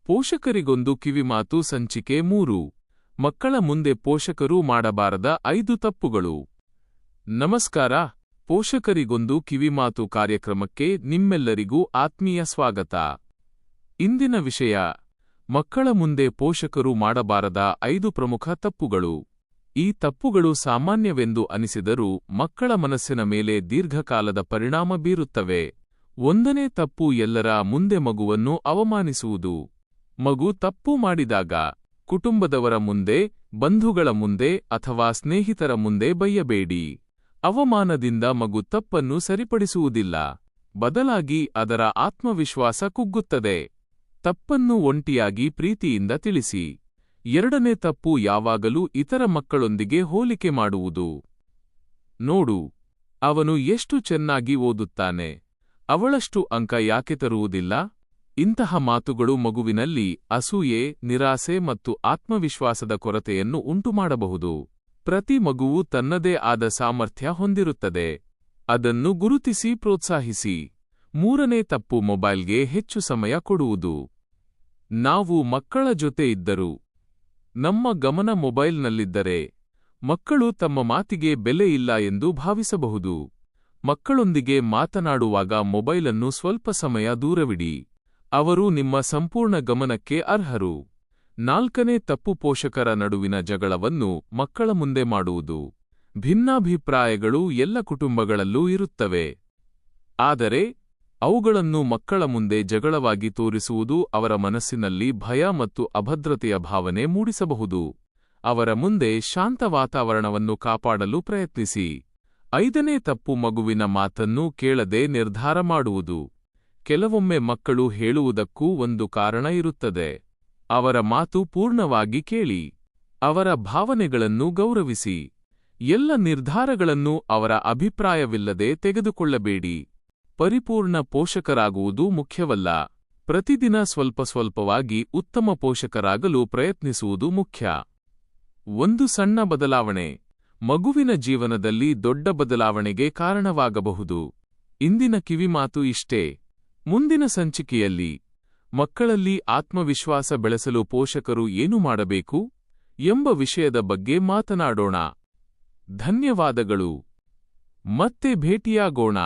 ಪೋಷಕರಿಗೊಂದು ಕಿವಿಮಾತು ಸಂಚಿಕೆ 3 ಮಕ್ಕಳ ಮುಂದೆ ಪೋಷಕರು ಮಾಡಬಾರದ 5 ತಪ್ಪುಗಳು. ನಮಸ್ಕಾರ. ಪೋಷಕರಿಗೊಂದು ಕಿವಿಮಾತು ಕಾರ್ಯಕ್ರಮಕ್ಕೆ ನಿಮ್ಮೆಲ್ಲರಿಗೂ ಆತ್ಮೀಯ ಸ್ವಾಗತ. ಇಂದಿನ ವಿಷಯ: ಮಕ್ಕಳ ಮುಂದೆ ಪೋಷಕರು ಮಾಡಬಾರದ 5 ಪ್ರಮುಖ ತಪ್ಪುಗಳು. ಈ ತಪ್ಪುಗಳು ಸಾಮಾನ್ಯವೆಂದು ಅನಿಸಿದರೂ ಮಕ್ಕಳ ಮನಸ್ಸಿನ ಮೇಲೆ ದೀರ್ಘಕಾಲದ ಪರಿಣಾಮ ಬೀರುತ್ತವೆ. 1ನೇ ತಪ್ಪು: ಎಲ್ಲರ ಮುಂದೆ ಮಗುವನ್ನು ಅವಮಾನಿಸುವುದು. ಮಗು ತಪ್ಪು ಮಾಡಿದಾಗ ಕುಟುಂಬದವರ ಮುಂದೆ, ಬಂಧುಗಳ ಮುಂದೆ ಅಥವಾ ಸ್ನೇಹಿತರ ಮುಂದೆ ಬೈಯಬೇಡಿ. ಅವಮಾನದಿಂದ ಮಗು ತಪ್ಪನ್ನು ಸರಿಪಡಿಸುವುದಿಲ್ಲ, ಬದಲಾಗಿ ಅದರ ಆತ್ಮವಿಶ್ವಾಸ ಕುಗ್ಗುತ್ತದೆ. ತಪ್ಪನ್ನು ಒಂಟಿಯಾಗಿ ಪ್ರೀತಿಯಿಂದ ತಿಳಿಸಿ. 2ನೇ ತಪ್ಪು: ಯಾವಾಗಲೂ ಇತರ ಮಕ್ಕಳೊಂದಿಗೆ ಹೋಲಿಕೆ ಮಾಡುವುದು. ನೋಡು, ಅವನು ಎಷ್ಟು ಚೆನ್ನಾಗಿ ಓದುತ್ತಾನೆ, ಅವಳಷ್ಟು ಅಂಕ ಯಾಕೆ ತರುವುದಿಲ್ಲ? ಇಂತಹ ಮಾತುಗಳು ಮಗುವಿನಲ್ಲಿ ಅಸೂಯೆ, ನಿರಾಸೆ ಮತ್ತು ಆತ್ಮವಿಶ್ವಾಸದ ಕೊರತೆಯನ್ನು ಉಂಟುಮಾಡಬಹುದು. ಪ್ರತಿ ಮಗುವು ತನ್ನದೇ ಆದ ಸಾಮರ್ಥ್ಯ ಹೊಂದಿರುತ್ತದೆ, ಅದನ್ನು ಗುರುತಿಸಿ ಪ್ರೋತ್ಸಾಹಿಸಿ. 3ನೇ ತಪ್ಪು: ಮೊಬೈಲ್ಗೆ ಹೆಚ್ಚು ಸಮಯ ಕೊಡುವುದು. ನಾವು ಮಕ್ಕಳ ಜೊತೆ ಇದ್ದರೂ ನಮ್ಮ ಗಮನ ಮೊಬೈಲ್ನಲ್ಲಿದ್ದರೆ ಮಕ್ಕಳು ತಮ್ಮ ಮಾತಿಗೆ ಬೆಲೆ ಇಲ್ಲ ಎಂದು ಭಾವಿಸಬಹುದು. ಮಕ್ಕಳೊಂದಿಗೆ ಮಾತನಾಡುವಾಗ ಮೊಬೈಲನ್ನು ಸ್ವಲ್ಪ ಸಮಯ ದೂರವಿಡಿ, ಅವರು ನಿಮ್ಮ ಸಂಪೂರ್ಣ ಗಮನಕ್ಕೆ ಅರ್ಹರು. 4ನೇ ತಪ್ಪು: ಪೋಷಕರ ನಡುವಿನ ಜಗಳವನ್ನು ಮಕ್ಕಳ ಮುಂದೆ ಮಾಡುವುದು. ಭಿನ್ನಾಭಿಪ್ರಾಯಗಳು ಎಲ್ಲ ಕುಟುಂಬಗಳಲ್ಲೂ ಇರುತ್ತವೆ, ಆದರೆ ಅವುಗಳನ್ನು ಮಕ್ಕಳ ಮುಂದೆ ಜಗಳವಾಗಿ ತೋರಿಸುವುದು ಅವರ ಮನಸ್ಸಿನಲ್ಲಿ ಭಯ ಮತ್ತು ಅಭದ್ರತೆಯ ಭಾವನೆ ಮೂಡಿಸಬಹುದು. ಅವರ ಮುಂದೆ ಶಾಂತ ವಾತಾವರಣವನ್ನು ಕಾಪಾಡಲು ಪ್ರಯತ್ನಿಸಿ. 5ನೇ ತಪ್ಪು: ಮಗುವಿನ ಮಾತನ್ನು ಕೇಳದೆ ನಿರ್ಧಾರ ಮಾಡುವುದು. ಕೆಲವೊಮ್ಮೆ ಮಕ್ಕಳು ಹೇಳುವುದಕ್ಕೂ ಒಂದು ಕಾರಣ ಇರುತ್ತದೆ. ಅವರ ಮಾತು ಪೂರ್ಣವಾಗಿ ಕೇಳಿ, ಅವರ ಭಾವನೆಗಳನ್ನು ಗೌರವಿಸಿ. ಎಲ್ಲ ನಿರ್ಧಾರಗಳನ್ನು ಅವರ ಅಭಿಪ್ರಾಯವಿಲ್ಲದೆ ತೆಗೆದುಕೊಳ್ಳಬೇಡಿ. ಪರಿಪೂರ್ಣ ಪೋಷಕರಾಗುವುದು ಮುಖ್ಯವಲ್ಲ, ಪ್ರತಿದಿನ ಸ್ವಲ್ಪವಾಗಿ ಉತ್ತಮ ಪೋಷಕರಾಗಲು ಪ್ರಯತ್ನಿಸುವುದು ಮುಖ್ಯ. ಒಂದು ಸಣ್ಣ ಬದಲಾವಣೆ ಮಗುವಿನ ಜೀವನದಲ್ಲಿ ದೊಡ್ಡ ಬದಲಾವಣೆಗೆ ಕಾರಣವಾಗಬಹುದು. ಇಂದಿನ ಕಿವಿಮಾತು ಇಷ್ಟೇ. ಮುಂದಿನ ಸಂಚಿಕೆಯಲ್ಲಿ ಮಕ್ಕಳಲ್ಲಿ ಆತ್ಮವಿಶ್ವಾಸ ಬೆಳೆಸಲು ಪೋಷಕರು ಏನು ಮಾಡಬೇಕು ಎಂಬ ವಿಷಯದ ಬಗ್ಗೆ ಮಾತನಾಡೋಣ. ಧನ್ಯವಾದಗಳು. ಮತ್ತೆ ಭೇಟಿಯಾಗೋಣ.